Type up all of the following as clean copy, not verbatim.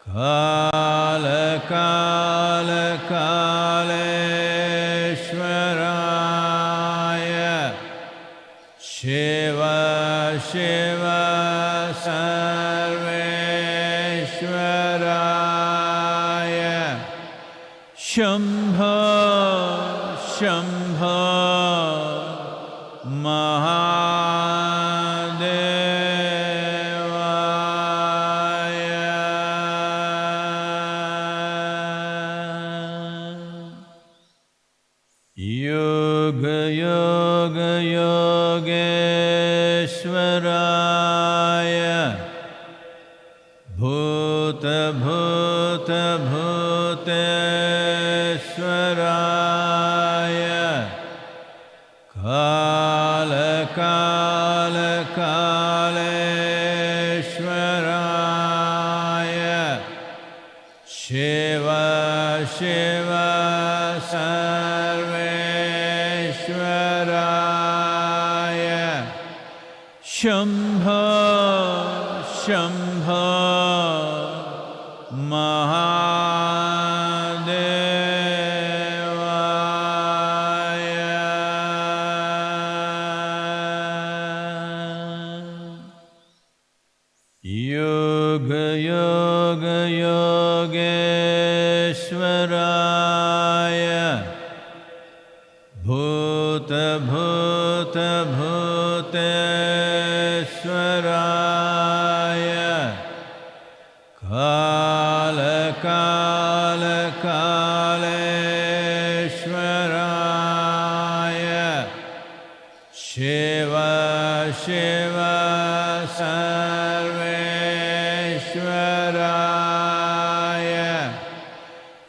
Kala Kala Kaleshwaraya Shiva Shiva Sarveshwaraya Shambho Shambho Yoga Yoga Yogeshwaraya Bhuta Bhuta Bhuteshwaraya Kala Kala Kaleshwaraya Shiva Shiva Sarveshwaraya Shambho Shambho Yoga Yoga Yogeshwaraya Bhuta Bhuta Bhuteshwaraya Kala Kala Kaleshwaraya Shiva Shiva Sarveshwaraya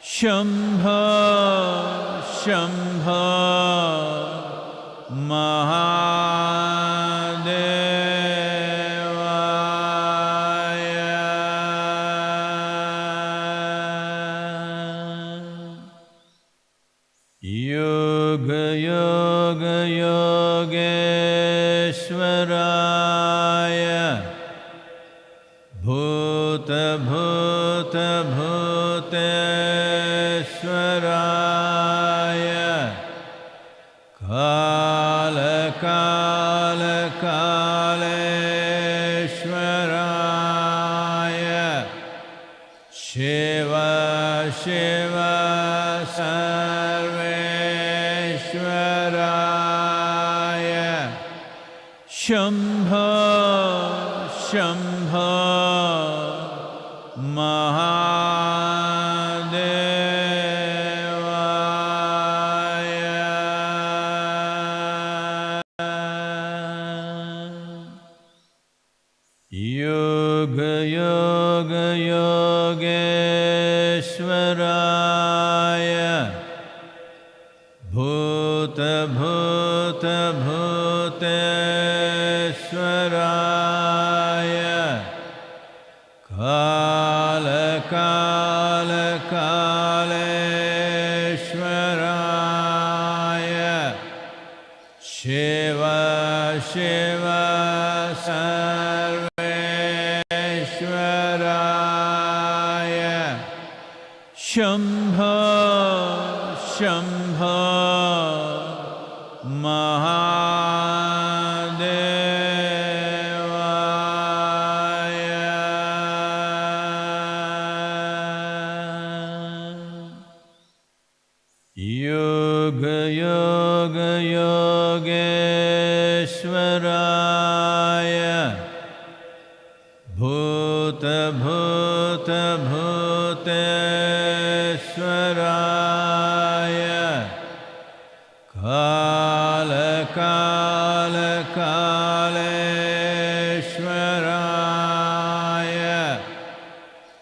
Shambho Shambho Yoga Yoga Yogeshwaraya Bhuta Bhuta Bhuteshwaraya Kala Kala Kaleshwaraya Shiva Shiva Sarveshwaraya Shambho Shambho Yoga Yoga Yogeshwaraya Bhuta Bhuta Bhuteshwaraya Kala Kala Kaleshwaraya Shiva Shiva Sarveshwaraya Shambho Shambho Yoga Yoga Yogeshwaraya Bhuta Bhuta Bhuteshwaraya Kala Kala Kaleshwaraya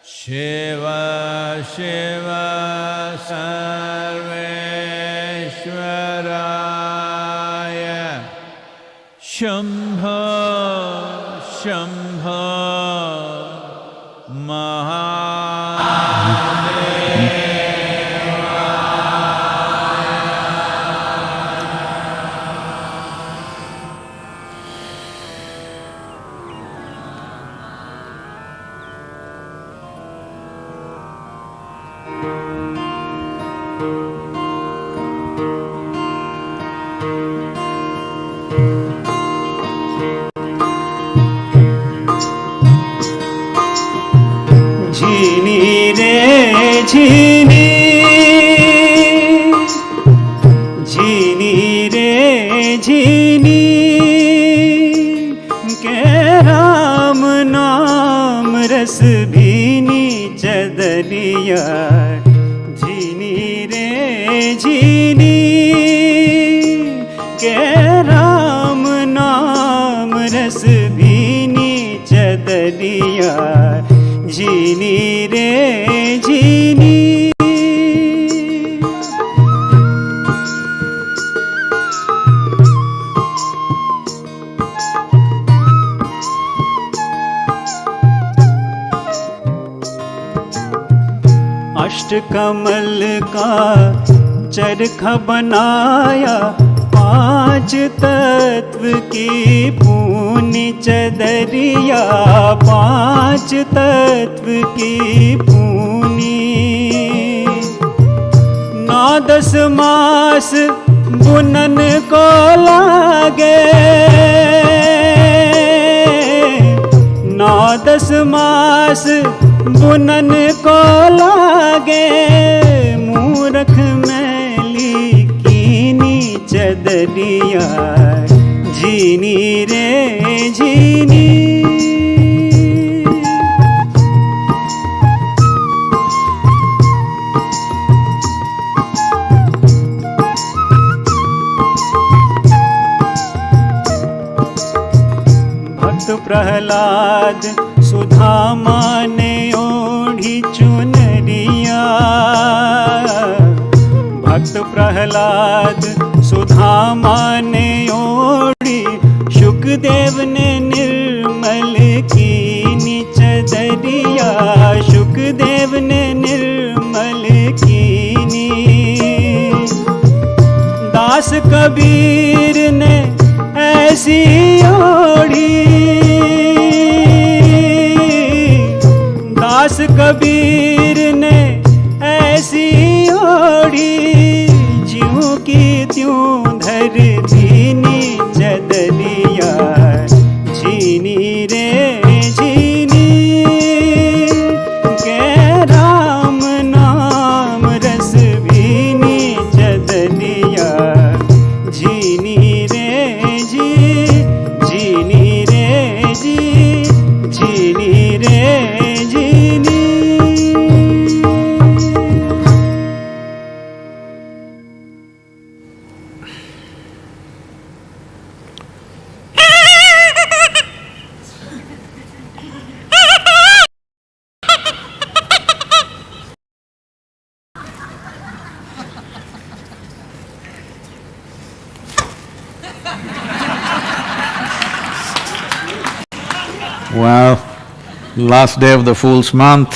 Shiva Shiva Sarveshwaraya Shambho Shambho झीनी रे झीनी, झीनी रे झीनी, के राम नाम रस भीनी चदरिया। झीनी रे झीनी, के राम नाम रस भीनी चदरिया। झीनी रे झीनी। अष्टकमल का चरखा बनाया, पांच तत्व की पूनी चदरिया। पांच तत्व की पूनी, 9-10 मास बुनन को लागे। 9-10 मास बुनन को लागे। मूरख मैली कीनी चदरिया। झीनी रे झीनी। भक्त प्रहलाद सुधामा ने ओढ़ी चुनरिया। भक्त प्रहलाद सुधामा ने ओढ़ी, शुकदेव ने निर्मल कीनी चदरिया। शुकदेव ने निर्मल कीनी। दास कबीर ने ऐसी ओढ़ी। दास कबीर ने ऐसी ओढ़ी, ज्यों की त्यों धर दीनी चदरिया। झीनी रे झीनी, के राम नाम रस भीनी चदरिया। झीनी रे जी, झीनी रे जी, झीनी रे झीनी। Well, last day of the Fool's month.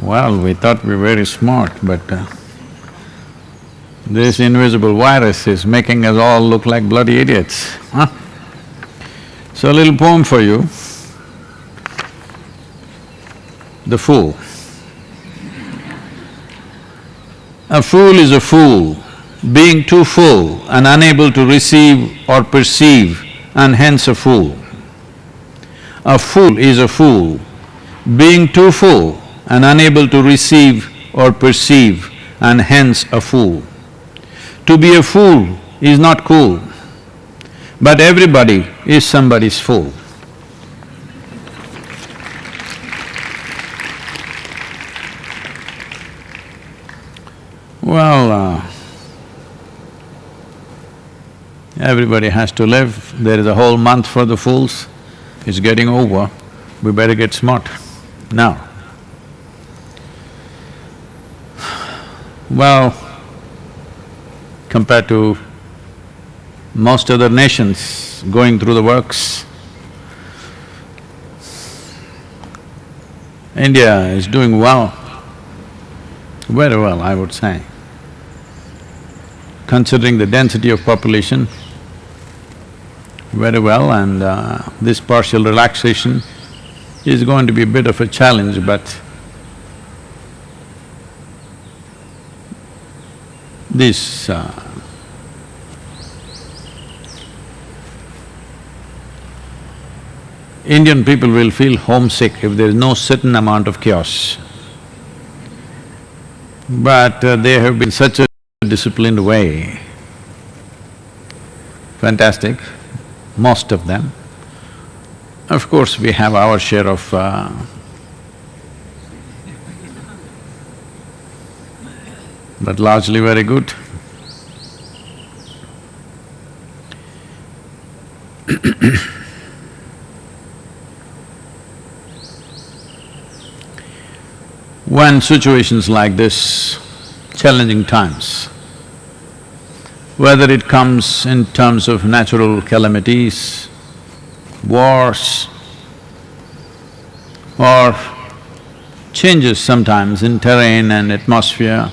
Well, we thought we were very smart, but this invisible virus is making us all look like bloody idiots, huh? So a little poem for you. The Fool. A fool is a fool, being too full and unable to receive or perceive, and hence a fool. A fool is a fool, being too full and unable to receive or perceive, and hence a fool. To be a fool is not cool, but everybody is somebody's fool. Well, everybody has to live. There is a whole month for the fools. It's getting over. We better get smart now. Well, compared to most other nations going through the works, India is doing well, very well, I would say. Considering the density of population, very well, and this partial relaxation is going to be a bit of a challenge, but this Indian people will feel homesick if there is no certain amount of chaos. But they have been such a disciplined way. Fantastic, most of them. Of course, we have our share of but largely very good. When situations like this, challenging times, whether it comes in terms of natural calamities, wars, or changes sometimes in terrain and atmosphere,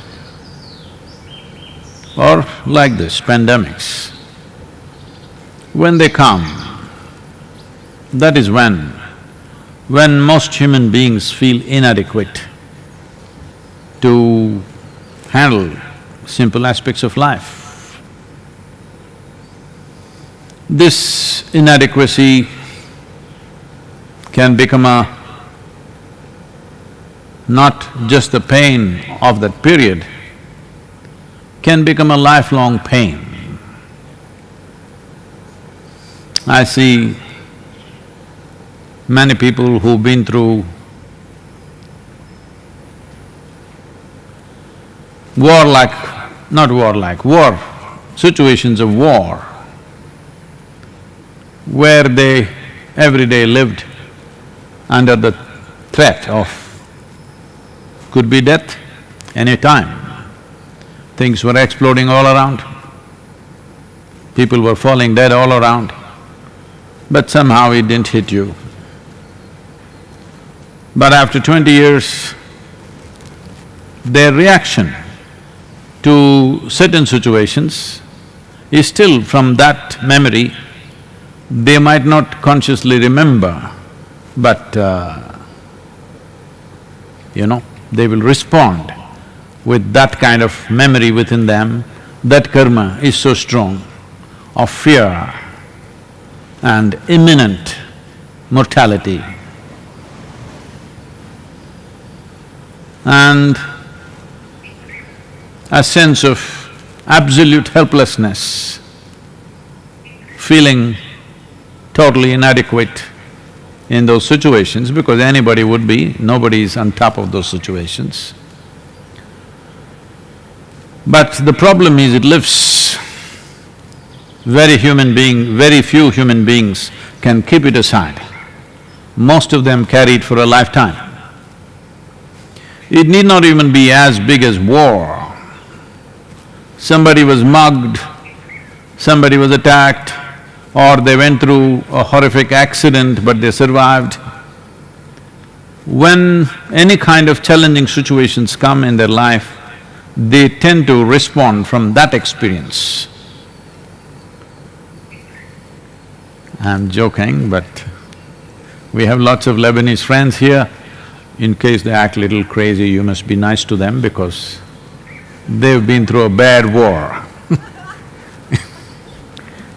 or like this, pandemics, when they come, that is when most human beings feel inadequate to handle simple aspects of life. This inadequacy can become not just the pain of that period, can become a lifelong pain. I see many people who've been through war, situations of war, where they every day lived under the threat of could be death any time. Things were exploding all around, people were falling dead all around, but somehow it didn't hit you. But after 20 years, their reaction to certain situations is still from that memory. They might not consciously remember, but they will respond with that kind of memory within them. That karma is so strong of fear and imminent mortality. And a sense of absolute helplessness, feeling totally inadequate in those situations, because anybody would be, nobody is on top of those situations. But the problem is it lives. Very few human beings can keep it aside. Most of them carry it for a lifetime. It need not even be as big as war. Somebody was mugged, somebody was attacked, or they went through a horrific accident but they survived. When any kind of challenging situations come in their life, they tend to respond from that experience. I'm joking, but we have lots of Lebanese friends here. In case they act little crazy, you must be nice to them because they've been through a bad war.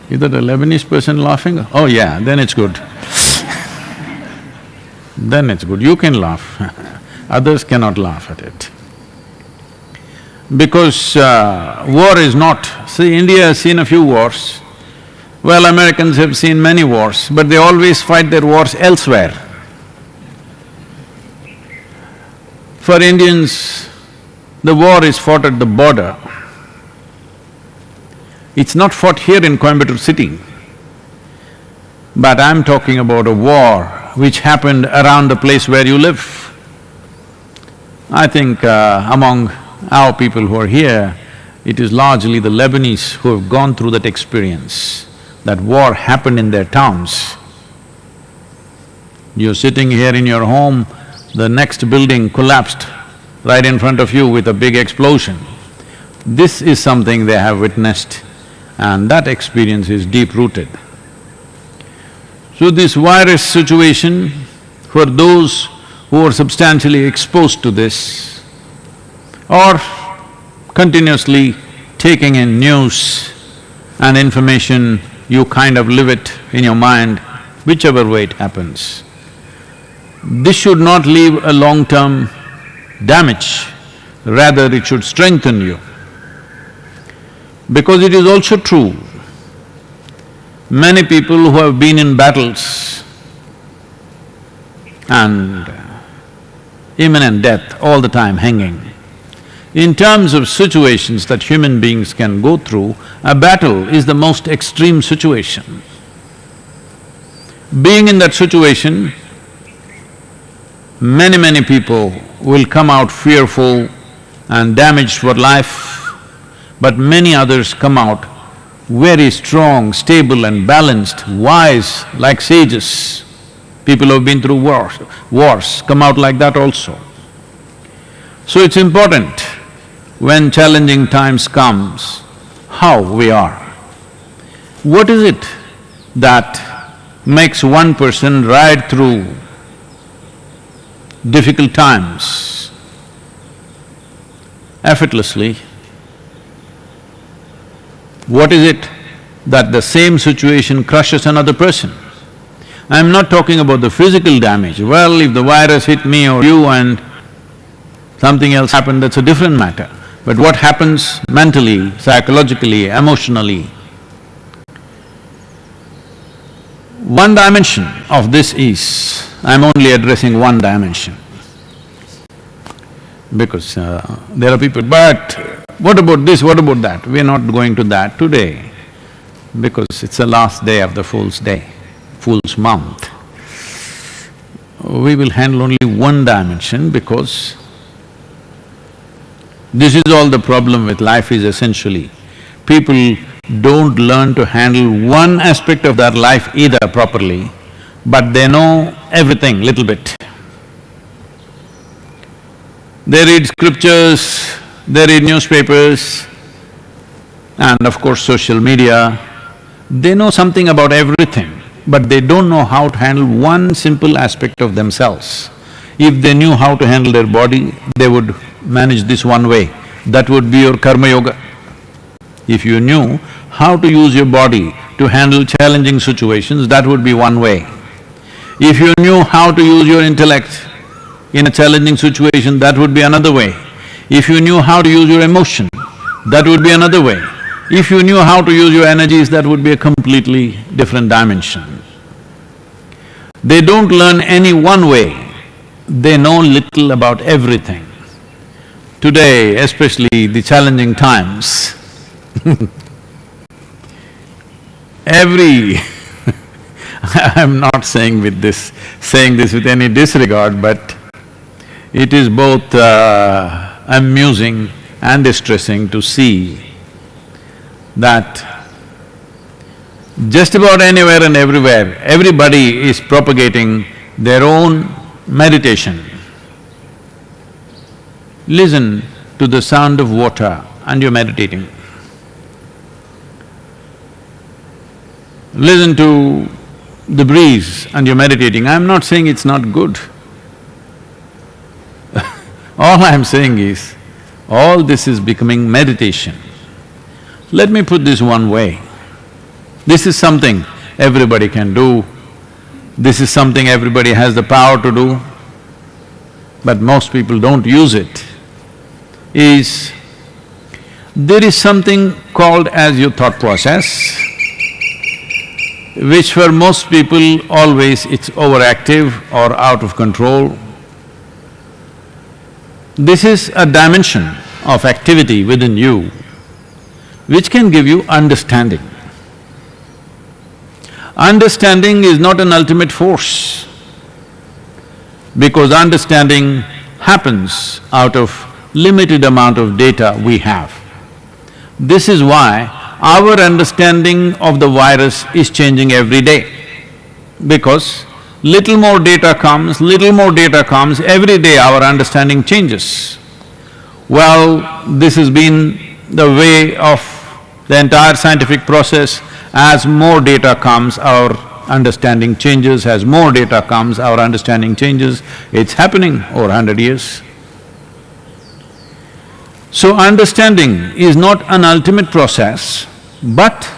Is that a Lebanese person laughing? Oh yeah, then it's good. Then it's good, you can laugh, others cannot laugh at it. Because war is not… See, India has seen a few wars. Well, Americans have seen many wars, but they always fight their wars elsewhere. For Indians, the war is fought at the border. It's not fought here in Coimbatore city. But I'm talking about a war which happened around the place where you live. I think among our people who are here, it is largely the Lebanese who have gone through that experience. That war happened in their towns. You're sitting here in your home, the next building collapsed right in front of you with a big explosion. This is something they have witnessed, and that experience is deep-rooted. So this virus situation, for those who are substantially exposed to this or continuously taking in news and information, you kind of live it in your mind, whichever way it happens. This should not leave a long-term damage, rather it should strengthen you. Because it is also true, many people who have been in battles and imminent death all the time hanging, in terms of situations that human beings can go through, a battle is the most extreme situation. Being in that situation, many people will come out fearful and damaged for life, but many others come out very strong, stable and balanced, wise, like sages. People who have been through wars come out like that also. So it's important, when challenging times comes, how we are. What is it that makes one person ride through difficult times effortlessly? What is it that the same situation crushes another person? I'm not talking about the physical damage. Well, if the virus hit me or you and something else happened, that's a different matter. But what happens mentally, psychologically, emotionally? One dimension of this is, I'm only addressing one dimension, because there are people, but what about this, what about that? We're not going to that today, because it's the last day of the Fool's Day, Fool's Month. We will handle only one dimension, because this is all the problem with life is essentially, people don't learn to handle one aspect of their life either properly, but they know everything little bit. They read scriptures, they read newspapers, and of course social media. They know something about everything, but they don't know how to handle one simple aspect of themselves. If they knew how to handle their body, they would manage this one way. That would be your karma yoga. If you knew how to use your body to handle challenging situations, that would be one way. If you knew how to use your intellect in a challenging situation, that would be another way. If you knew how to use your emotion, that would be another way. If you knew how to use your energies, that would be a completely different dimension. They don't learn any one way, they know little about everything. Today, especially the challenging times, I'm not saying this with any disregard, but it is both amusing and distressing to see that just about anywhere and everywhere, everybody is propagating their own meditation. Listen to the sound of water and you're meditating. Listen to the breeze and you're meditating. I'm not saying it's not good. All I'm saying is, all this is becoming meditation. Let me put this one way. This is something everybody can do, this is something everybody has the power to do, but most people don't use it, is there is something called as your thought process, which for most people always it's overactive or out of control. This is a dimension of activity within you which can give you understanding. Understanding is not an ultimate force, because understanding happens out of limited amount of data we have. This is why our understanding of the virus is changing every day, because little more data comes, every day our understanding changes. Well, this has been the way of the entire scientific process. As more data comes, our understanding changes, as more data comes, our understanding changes. It's happening over 100 years. So understanding is not an ultimate process, but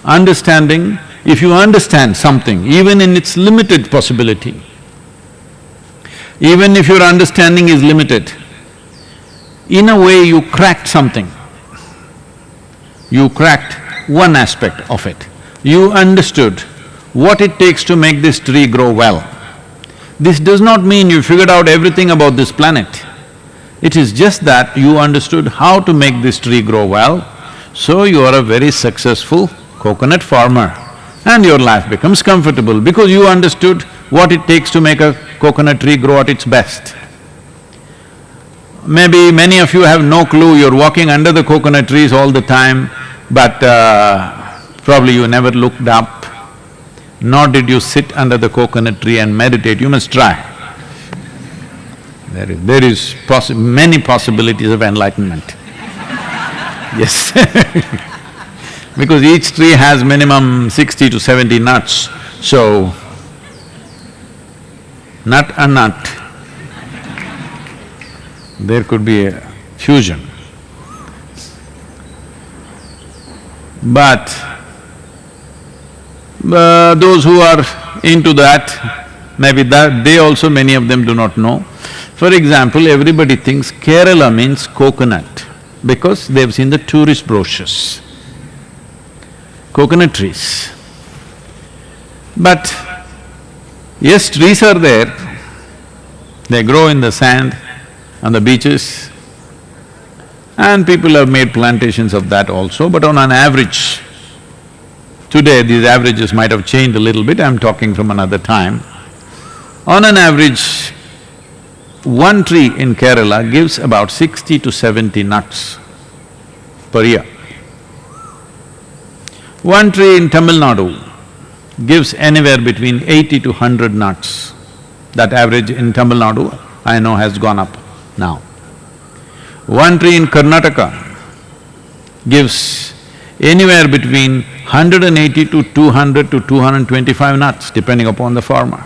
understanding, if you understand something, even in its limited possibility, even if your understanding is limited, in a way you cracked something. You cracked one aspect of it. You understood what it takes to make this tree grow well. This does not mean you figured out everything about this planet. It is just that you understood how to make this tree grow well, so you are a very successful coconut farmer and your life becomes comfortable because you understood what it takes to make a coconut tree grow at its best. Maybe many of you have no clue, you're walking under the coconut trees all the time, but probably you never looked up, nor did you sit under the coconut tree and meditate. You must try. There is many possibilities of enlightenment. Yes because each tree has minimum 60 to 70 nuts, so nut and nut, there could be a fusion. But those who are into that, maybe that they also, many of them do not know. For example, everybody thinks Kerala means coconut because they've seen the tourist brochures, coconut trees. But yes, trees are there, they grow in the sand, on the beaches, and people have made plantations of that also, but on an average, today these averages might have changed a little bit, I'm talking from another time. On an average, one tree in Kerala gives about 60 to 70 nuts per year. One tree in Tamil Nadu gives anywhere between 80 to 100 nuts. That average in Tamil Nadu, I know, has gone up now. One tree in Karnataka gives anywhere between 180 to 200 to 225 nuts, depending upon the farmer.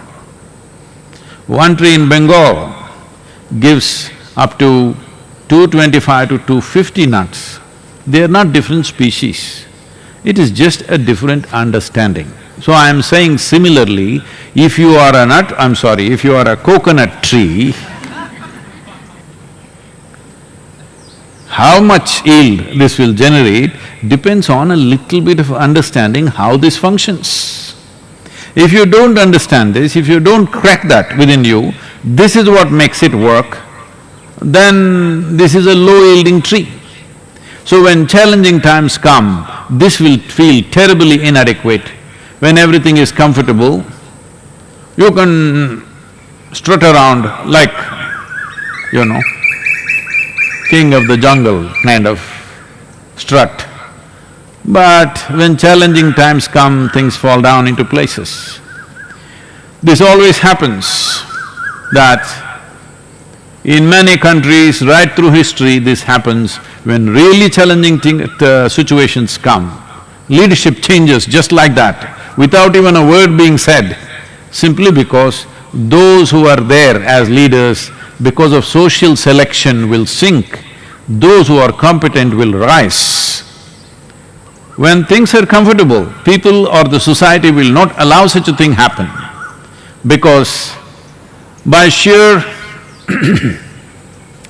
One tree in Bengal gives up to 225 to 250 nuts. They are not different species, it is just a different understanding. So I am saying similarly, if you are if you are a coconut tree, how much yield this will generate depends on a little bit of understanding how this functions. If you don't understand this, if you don't crack that within you, this is what makes it work, then this is a low-yielding tree. So when challenging times come, this will feel terribly inadequate. When everything is comfortable, you can strut around like, king of the jungle kind of strut. But when challenging times come, things fall down into places. This always happens, that in many countries, right through history, this happens. When really challenging situations come, leadership changes just like that, without even a word being said, simply because those who are there as leaders, because of social selection, will sink, those who are competent will rise. When things are comfortable, people or the society will not allow such a thing happen, because by sheer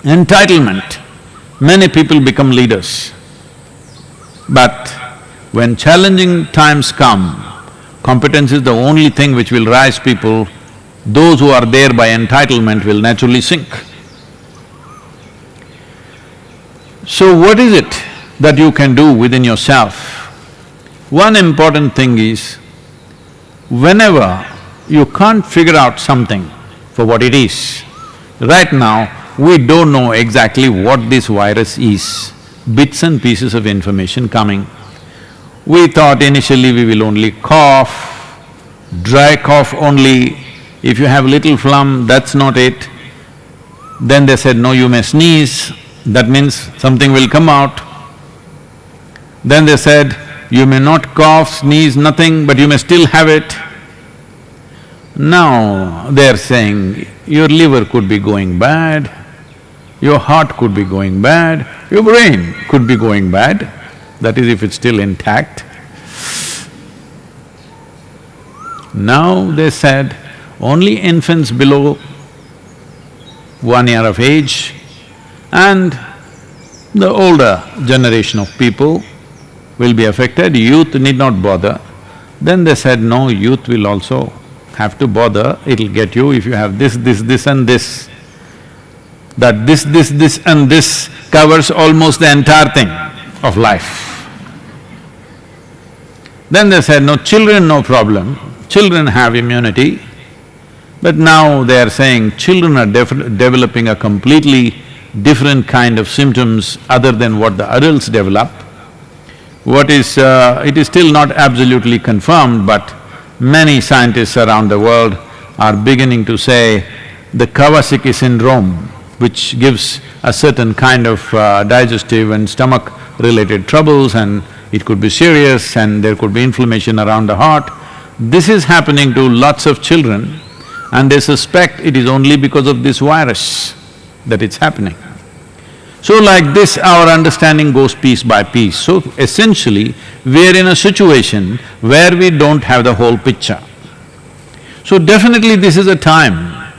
entitlement, many people become leaders. But when challenging times come, competence is the only thing which will rise people. Those who are there by entitlement will naturally sink. So what is it that you can do within yourself? One important thing is, whenever you can't figure out something for what it is, right now, we don't know exactly what this virus is, bits and pieces of information coming. We thought initially we will only cough, dry cough only. If you have little phlegm, that's not it. Then they said, no, you may sneeze, that means something will come out. Then they said, you may not cough, sneeze, nothing, but you may still have it. Now they're saying, your liver could be going bad, your heart could be going bad, your brain could be going bad, that is if it's still intact. Now they said, only infants below 1 year of age and the older generation of people will be affected, youth need not bother. Then they said, no, youth will also have to bother, it'll get you if you have this and this. That this and this covers almost the entire thing of life. Then they said, no, children no problem, children have immunity. But now they are saying children are developing a completely different kind of symptoms other than what the adults develop. It is still not absolutely confirmed, but many scientists around the world are beginning to say the Kawasaki syndrome, which gives a certain kind of digestive and stomach-related troubles, and it could be serious and there could be inflammation around the heart. This is happening to lots of children and they suspect it is only because of this virus that it's happening. So like this, our understanding goes piece by piece. So essentially, we're in a situation where we don't have the whole picture. So definitely this is a time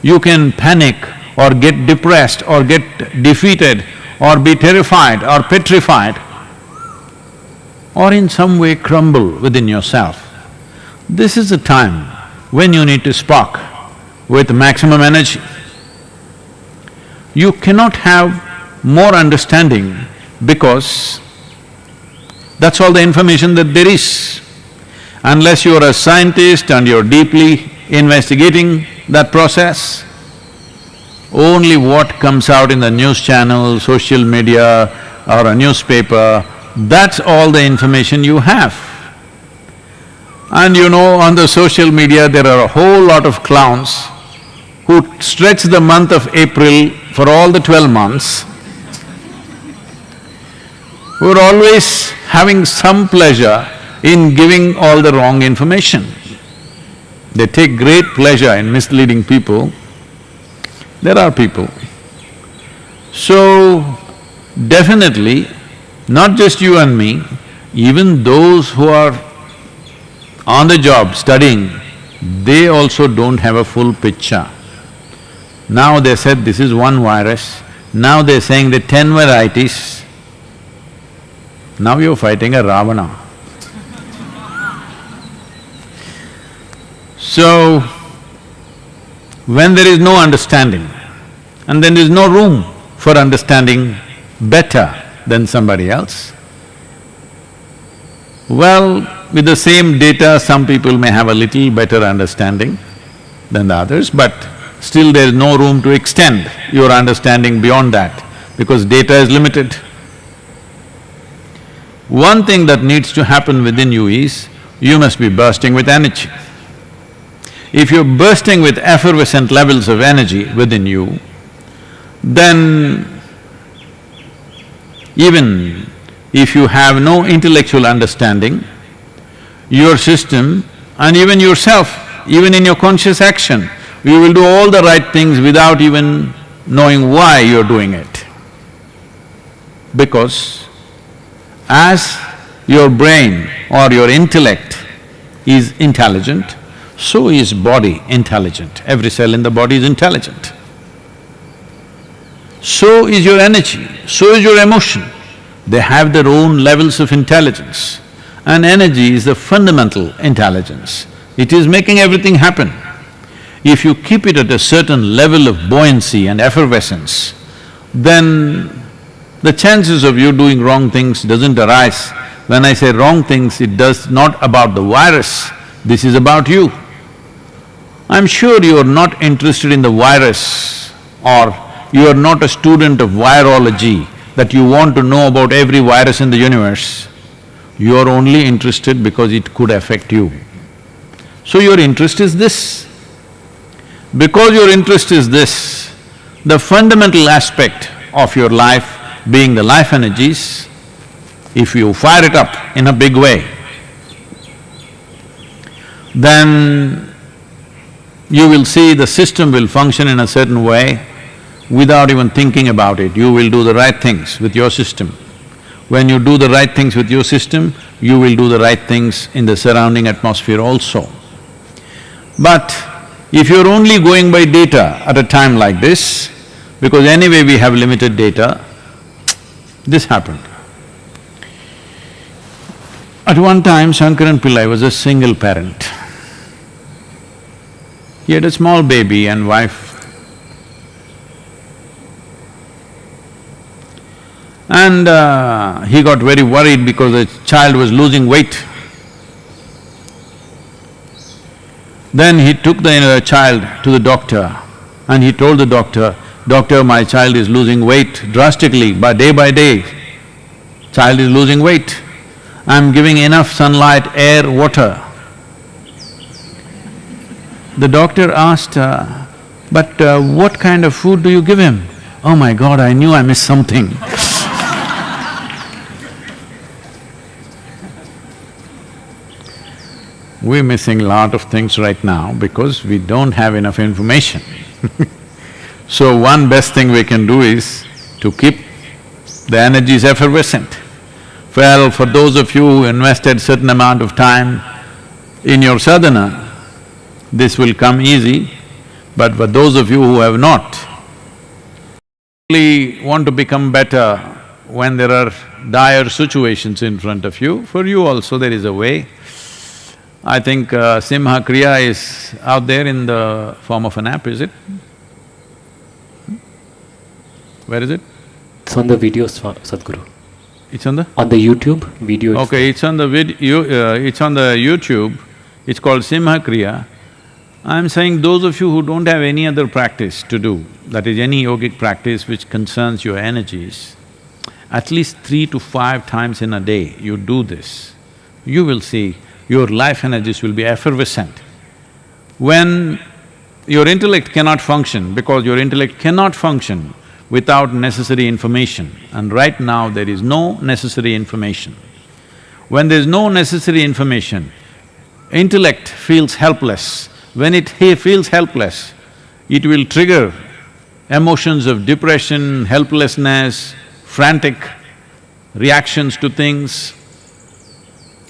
you can panic or get depressed or get defeated or be terrified or petrified or in some way crumble within yourself. This is a time when you need to spark with maximum energy. You cannot have more understanding because that's all the information that there is. Unless you're a scientist and you're deeply investigating that process, only what comes out in the news channel, social media or a newspaper, that's all the information you have. And you know, on the social media there are a whole lot of clowns who stretch the month of April for all the 12 months, who are always having some pleasure in giving all the wrong information. They take great pleasure in misleading people. There are people. So, definitely, not just you and me, even those who are on the job studying, they also don't have a full picture. Now they said this is one virus, now they're saying the 10 varieties. Now you're fighting a Ravana. So, when there is no understanding and then there is no room for understanding better than somebody else, well, with the same data, some people may have a little better understanding than the others, but still there is no room to extend your understanding beyond that because data is limited. One thing that needs to happen within you is, you must be bursting with energy. If you're bursting with effervescent levels of energy within you, then even if you have no intellectual understanding, your system and even yourself, even in your conscious action, you will do all the right things without even knowing why you're doing it. Because as your brain or your intellect is intelligent, so is body intelligent. Every cell in the body is intelligent. So is your energy, so is your emotion. They have their own levels of intelligence. And energy is the fundamental intelligence. It is making everything happen. If you keep it at a certain level of buoyancy and effervescence, then the chances of you doing wrong things doesn't arise. When I say wrong things, it does not about the virus, this is about you. I'm sure you are not interested in the virus or you are not a student of virology that you want to know about every virus in the universe. You are only interested because it could affect you. So your interest is this. Because your interest is this, the fundamental aspect of your life being the life energies, if you fire it up in a big way, then you will see the system will function in a certain way without even thinking about it. You will do the right things with your system. When you do the right things with your system, you will do the right things in the surrounding atmosphere also. But if you're only going by data at a time like this, because anyway we have limited data, this happened. At one time, Shankaran Pillai was a single parent. He had a small baby and wife. And he got very worried because the child was losing weight. Then he took the child to the doctor and he told the doctor, "Doctor, my child is losing weight drastically, by day, child is losing weight. I'm giving enough sunlight, air, water." The doctor asked, "But what kind of food do you give him?" "Oh my God, I knew I missed something." We're missing a lot of things right now because we don't have enough information. So one best thing we can do is to keep the energies effervescent. Well, for those of you who invested certain amount of time in your sadhana, this will come easy, but for those of you who have not, really want to become better when there are dire situations in front of you, for you also there is a way. I think Simha Kriya is out there in the form of an app, is it? Where is it? It's on the videos, Sadhguru. It's on the? On the YouTube video. Okay, it's on the it's on the YouTube, it's called Simha Kriya. I'm saying those of you who don't have any other practice to do, that is any yogic practice which concerns your energies, at least 3 to 5 times in a day you do this, you will see your life energies will be effervescent. When your intellect cannot function, because your intellect cannot function without necessary information, and right now there is no necessary information. When there's no necessary information, intellect feels helpless. When it feels helpless, it will trigger emotions of depression, helplessness, frantic reactions to things.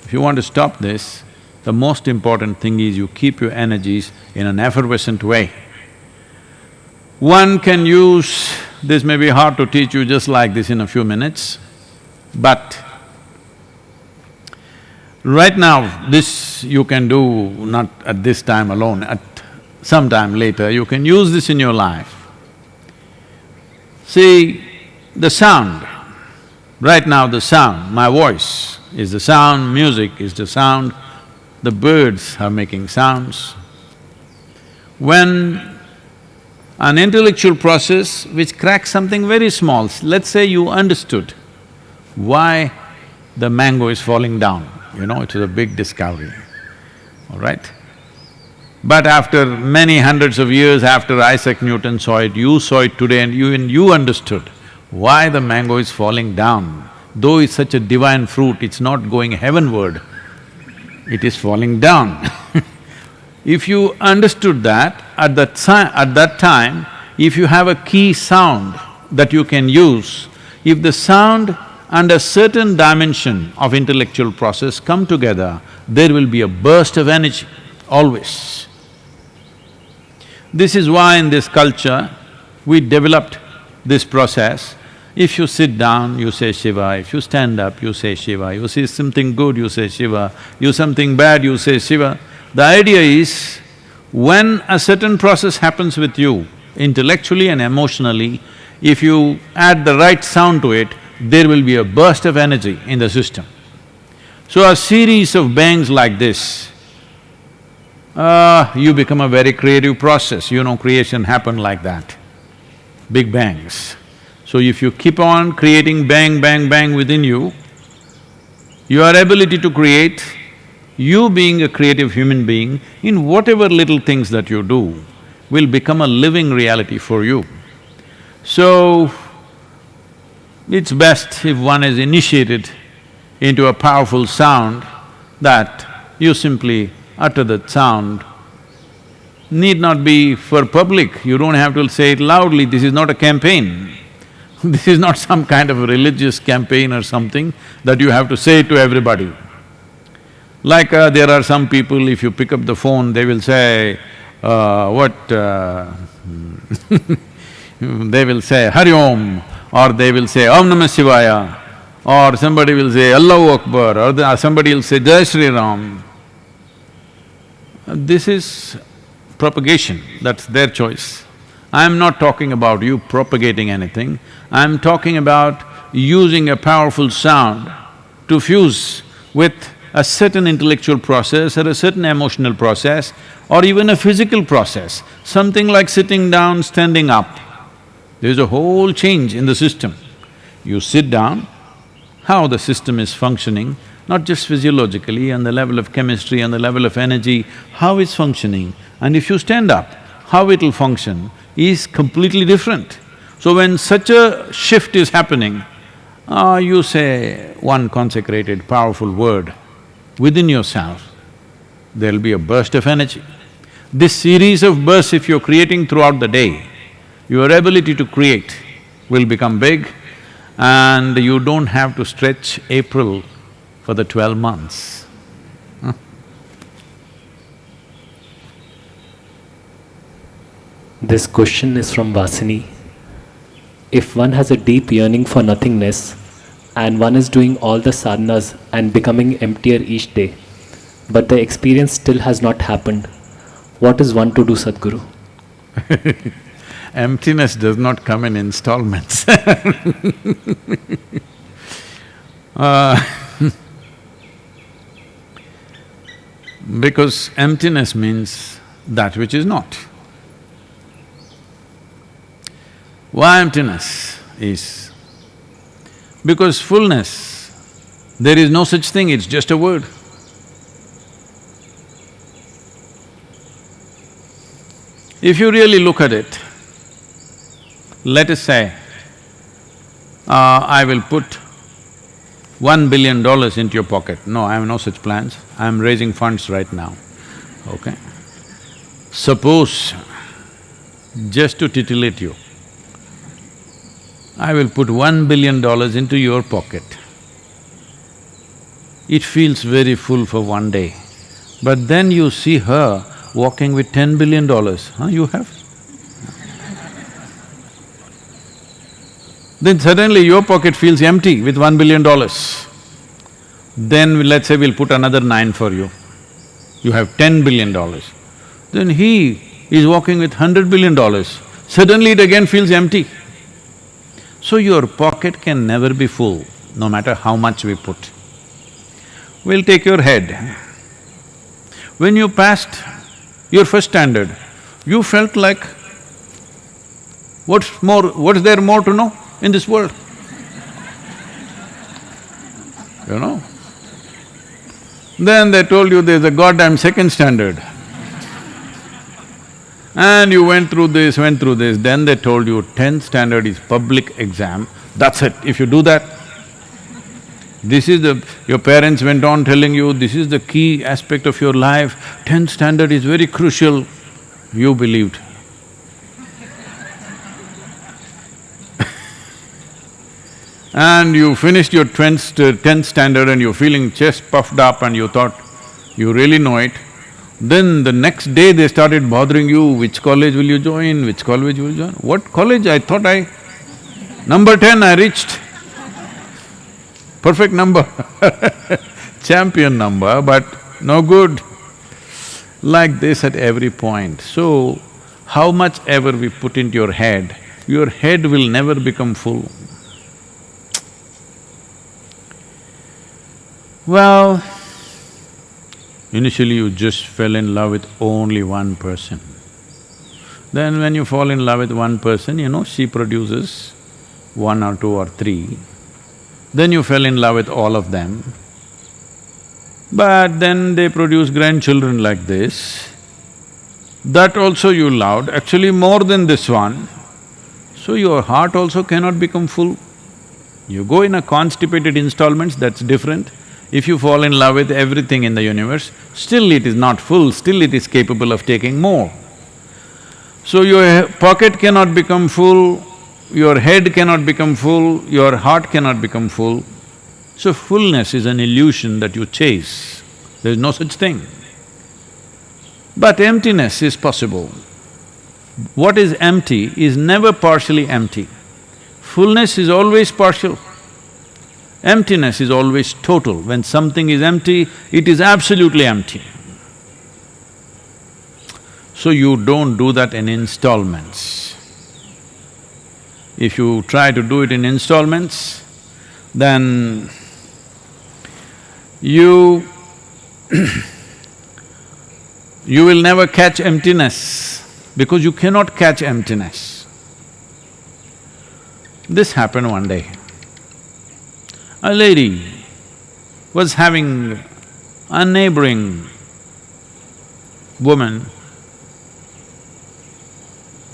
If you want to stop this, the most important thing is you keep your energies in an effervescent way. One can use… this may be hard to teach you just like this in a few minutes, but right now, this you can do not at this time alone, at some time later, you can use this in your life. See, the sound, right now the sound, my voice is the sound, music is the sound, the birds are making sounds. When an intellectual process which cracks something very small, let's say you understood why the mango is falling down, you know, it was a big discovery, all right? But after many hundreds of years after Isaac Newton saw it, you saw it today and you understood why the mango is falling down. Though it's such a divine fruit, it's not going heavenward, it is falling down. If you understood that, at that time, if you have a key sound that you can use, if the sound and a certain dimension of intellectual process come together, there will be a burst of energy, always. This is why in this culture, we developed this process. If you sit down, you say Shiva, if you stand up, you say Shiva, you see something good, you say Shiva, you something bad, you say Shiva. The idea is, when a certain process happens with you, intellectually and emotionally, if you add the right sound to it, there will be a burst of energy in the system. So a series of bangs like this, you become a very creative process, you know creation happened like that, big bangs. So if you keep on creating bang, bang, bang within you, your ability to create, you being a creative human being, in whatever little things that you do, will become a living reality for you. So, it's best if one is initiated into a powerful sound that you simply utter that sound need not be for public, you don't have to say it loudly, this is not a campaign. This is not some kind of a religious campaign or something that you have to say it to everybody. Like there are some people, if you pick up the phone, they will say, they will say Hari Om, or they will say Om Namah Shivaya, or somebody will say Allahu Akbar, or somebody will say Jai Shri Ram. This is propagation, that's their choice. I'm not talking about you propagating anything, I'm talking about using a powerful sound to fuse with a certain intellectual process or a certain emotional process or even a physical process, something like sitting down, standing up. There's a whole change in the system. You sit down, how the system is functioning, not just physiologically, on the level of chemistry, on the level of energy, how it's functioning, and if you stand up, how it'll function is completely different. So when such a shift is happening, you say one consecrated, powerful word within yourself, there'll be a burst of energy. This series of bursts, if you're creating throughout the day, your ability to create will become big and you don't have to stretch April for the 12 months. This question is from Vasini. If one has a deep yearning for nothingness and one is doing all the sadhanas and becoming emptier each day, but the experience still has not happened, what is one to do, Sadhguru? Emptiness does not come in installments. Because emptiness means that which is not. Why emptiness is? Because fullness, there is no such thing, it's just a word. If you really look at it, let us say, I will put $1 billion into your pocket. No, I have no such plans, I am raising funds right now, okay? Suppose, just to titillate you, I will put $1 billion into your pocket. It feels very full for one day, but then you see her walking with $10 billion, you have? Then suddenly your pocket feels empty with $1 billion. Then let's say we'll put another 9 for you, you have $10 billion. Then he is walking with $100 billion, suddenly it again feels empty. So your pocket can never be full, no matter how much we put. We'll take your head. When you passed your first standard, you felt like, what's there more to know in this world? You know? Then they told you there's a goddamn second standard. And you went through this, then they told you 10th standard is public exam, that's it. If you do that, this is your parents went on telling you, this is the key aspect of your life, 10th standard is very crucial, you believed. And you finished your 10th standard and you're feeling chest puffed up and you thought you really know it. Then the next day they started bothering you, which college will you join, which college will you join? What college? I thought number 10 I reached. Perfect number champion number, but no good. Like this at every point. So, how much ever we put into your head will never become full. Well, initially you just fell in love with only one person. Then when you fall in love with one person, she produces 1 or 2 or 3. Then you fell in love with all of them. But then they produce grandchildren like this. That also you loved, actually more than this one. So your heart also cannot become full. You go in a constipated installments, that's different. If you fall in love with everything in the universe, still it is not full, still it is capable of taking more. So your pocket cannot become full, your head cannot become full, your heart cannot become full. So fullness is an illusion that you chase. There is no such thing. But emptiness is possible. What is empty is never partially empty. Fullness is always partial. Emptiness is always total. When something is empty, it is absolutely empty. So you don't do that in installments. If you try to do it in installments, then you you will never catch emptiness because you cannot catch emptiness. This happened one day. A lady was having a neighboring woman,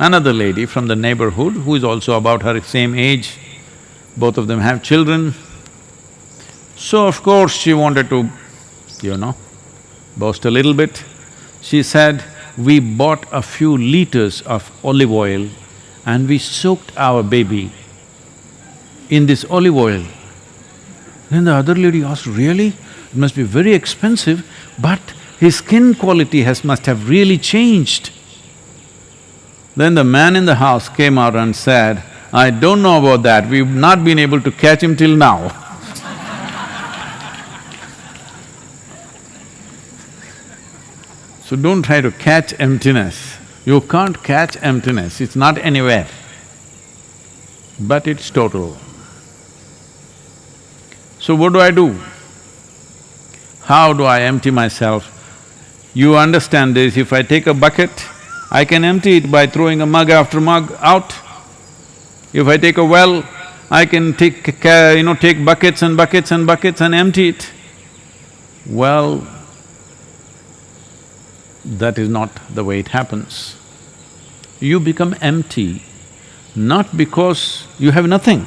another lady from the neighborhood who is also about her same age. Both of them have children. So of course she wanted to, boast a little bit. She said, we bought a few liters of olive oil and we soaked our baby in this olive oil. Then the other lady asked, really? It must be very expensive, but his skin quality must have really changed. Then the man in the house came out and said, I don't know about that, we've not been able to catch him till now. So don't try to catch emptiness. You can't catch emptiness, it's not anywhere. But it's total. So what do? How do I empty myself? You understand this, if I take a bucket, I can empty it by throwing a mug after mug out. If I take a well, I can take buckets and buckets and buckets and empty it. Well, that is not the way it happens. You become empty not because you have nothing.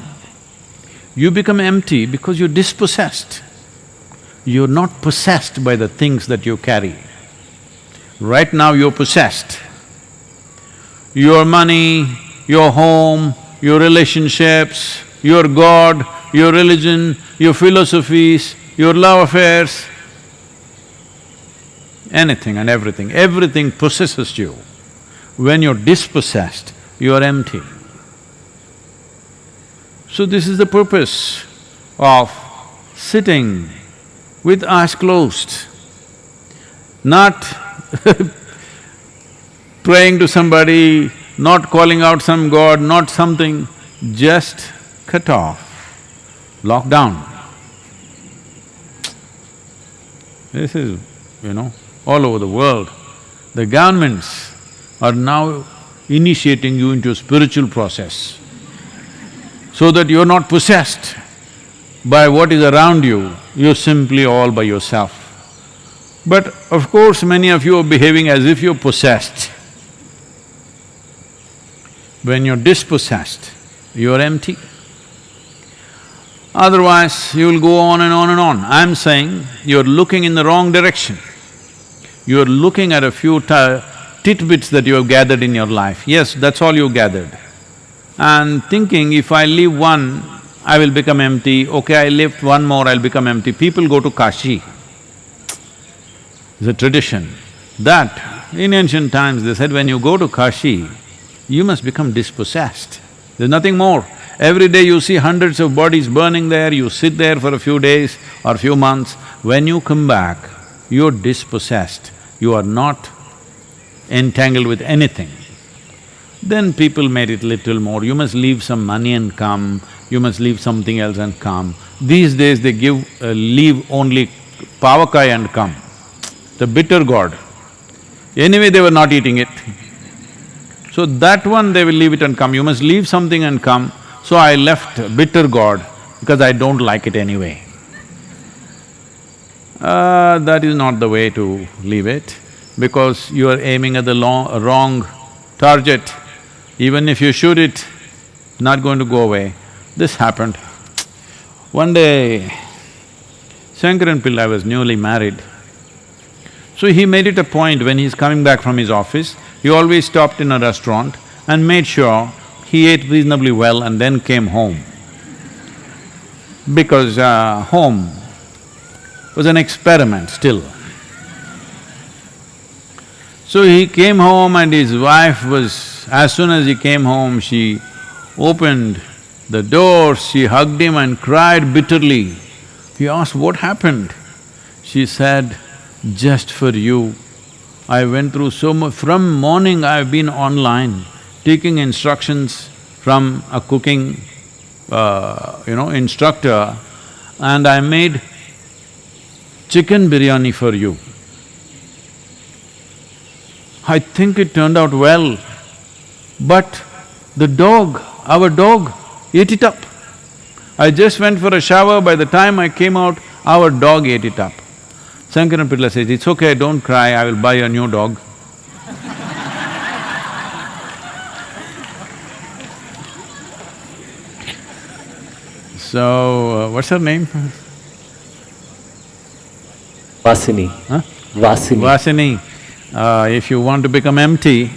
You become empty because you're dispossessed. You're not possessed by the things that you carry. Right now you're possessed. Your money, your home, your relationships, your God, your religion, your philosophies, your love affairs, anything and everything possesses you. When you're dispossessed, you're empty. So this is the purpose of sitting with eyes closed, not praying to somebody, not calling out some god, not something, just cut off, lock down. This is, all over the world. The governments are now initiating you into a spiritual process so that you're not possessed by what is around you, you're simply all by yourself. But of course, many of you are behaving as if you're possessed. When you're dispossessed, you're empty. Otherwise, you'll go on and on and on. I'm saying you're looking in the wrong direction. You're looking at a few tidbits that you have gathered in your life. Yes, that's all you gathered. And thinking, if I leave one, I will become empty, okay, I lift one more, I'll become empty. People go to Kashi. It's a tradition that in ancient times they said when you go to Kashi, you must become dispossessed. There's nothing more. Every day you see hundreds of bodies burning there, you sit there for a few days or few months. When you come back, you're dispossessed, you are not entangled with anything. Then people made it little more, you must leave some money and come, you must leave something else and come. These days they leave only pavakai and come, the bitter gourd. Anyway, they were not eating it. So that one they will leave it and come, you must leave something and come. So I left bitter gourd because I don't like it anyway. That is not the way to leave it, because you are aiming at the wrong target. Even if you shoot it, not going to go away. This happened. One day, Shankaran Pillai was newly married. So he made it a point when he's coming back from his office, he always stopped in a restaurant and made sure he ate reasonably well and then came home. Because home was an experiment still. So he came home and his wife was… as soon as he came home, she opened the door, she hugged him and cried bitterly. He asked, "What happened?" She said, "Just for you, I went through so much… from morning I've been online, taking instructions from a cooking, instructor, and I made chicken biryani for you. I think it turned out well, but the dog, our dog, ate it up. I just went for a shower, by the time I came out, our dog ate it up." Sankaran Pillai says, "It's okay, don't cry, I will buy a new dog." So, what's her name? Vasini. Huh? Vasini. Vasini. If you want to become empty,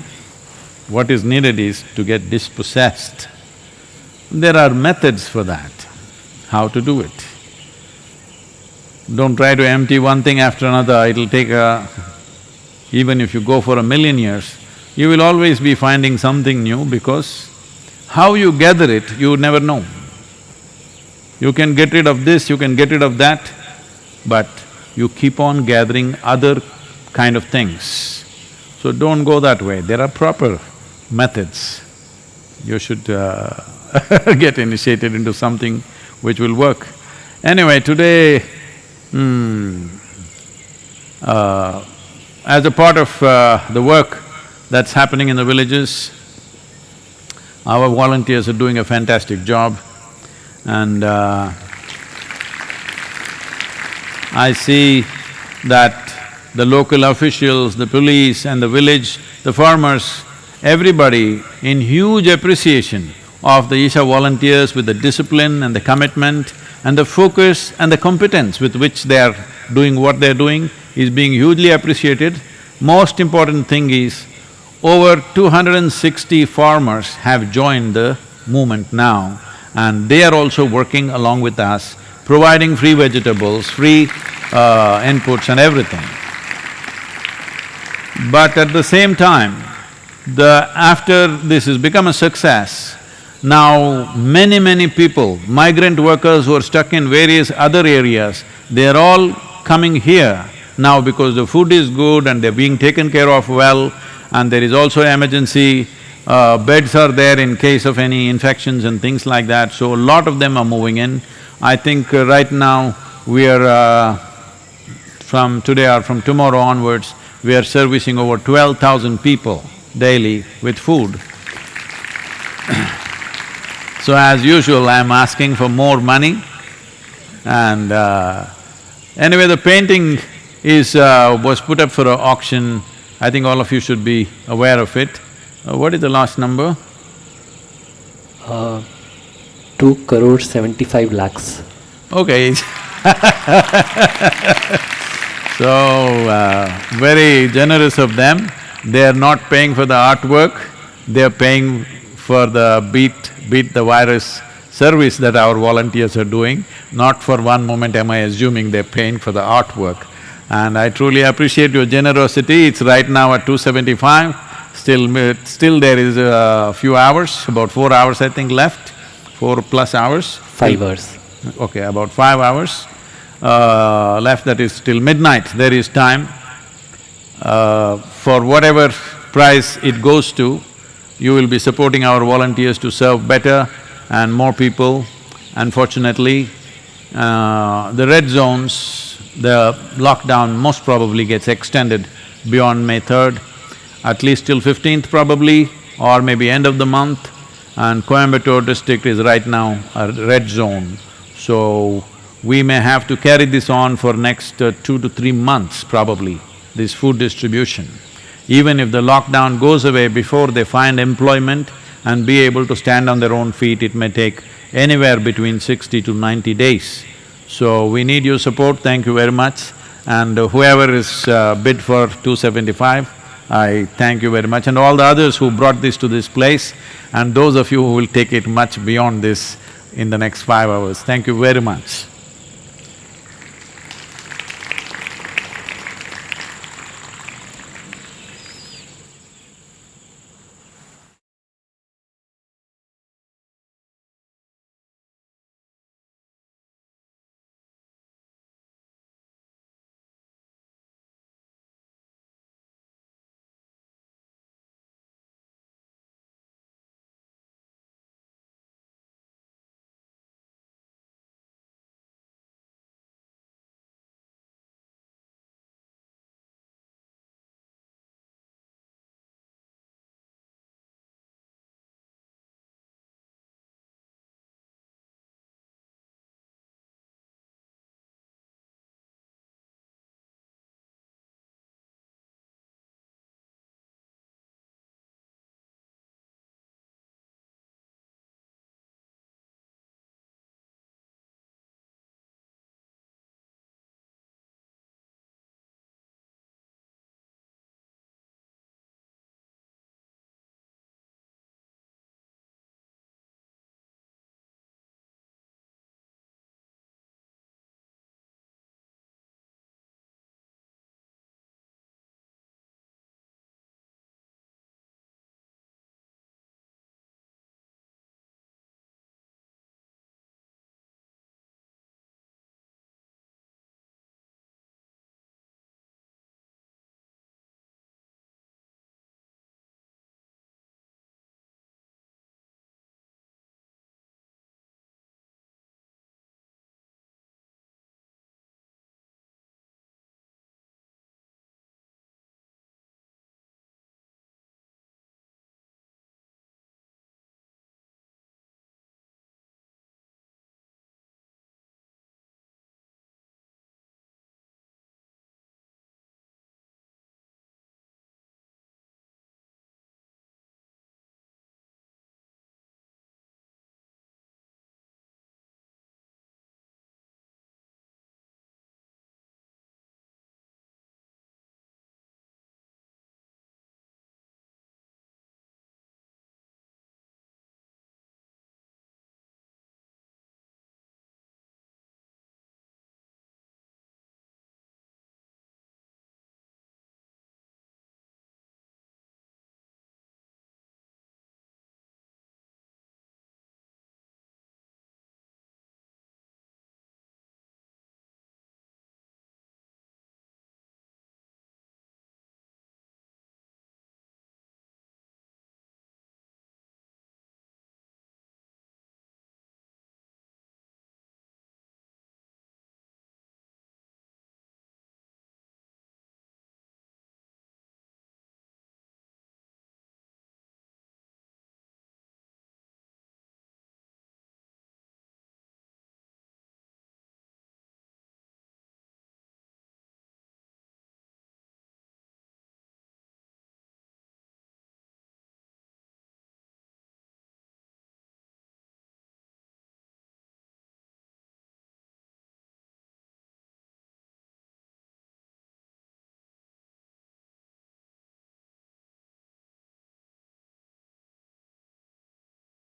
what is needed is to get dispossessed. There are methods for that, how to do it. Don't try to empty one thing after another, it'll take even if you go for 1,000,000 years, you will always be finding something new because how you gather it, you never know. You can get rid of this, you can get rid of that, but you keep on gathering other kind of things. So don't go that way, there are proper methods. You should get initiated into something which will work. Anyway, today, as a part of the work that's happening in the villages, our volunteers are doing a fantastic job, and I see that the local officials, the police and the village, the farmers, everybody in huge appreciation of the Isha volunteers with the discipline and the commitment and the focus and the competence with which they are doing what they're doing is being hugely appreciated. Most important thing is, over 260 farmers have joined the movement now, and they are also working along with us, providing free vegetables, free inputs and everything. But at the same time, after this has become a success, now many people, migrant workers who are stuck in various other areas, they are all coming here now because the food is good and they're being taken care of well, and there is also emergency beds are there in case of any infections and things like that, so a lot of them are moving in. I think right now we are from today or from tomorrow onwards, we are servicing over 12,000 people daily with food. So as usual, I'm asking for more money, and anyway, the painting was put up for an auction. I think all of you should be aware of it. What is the last number? 2.75 crore. Okay. So, very generous of them. They are not paying for the artwork, they are paying for the beat the virus service that our volunteers are doing. Not for one moment am I assuming they're paying for the artwork. And I truly appreciate your generosity. It's right now at 275, still there is a few hours, about 4 hours I think left, 4+ hours. 5 hours. Okay, about 5 hours left, that is till midnight, there is time. For whatever price it goes to, you will be supporting our volunteers to serve better and more people. Unfortunately, the red zones, the lockdown most probably gets extended beyond May 3rd, at least till 15th probably, or maybe end of the month. And Coimbatore district is right now a red zone. So, we may have to carry this on for next 2 to 3 months probably, this food distribution. Even if the lockdown goes away, before they find employment and be able to stand on their own feet, it may take anywhere between 60 to 90 days. So, we need your support, thank you very much. And whoever is bid for 275, I thank you very much, and all the others who brought this to this place, and those of you who will take it much beyond this in the next 5 hours. Thank you very much.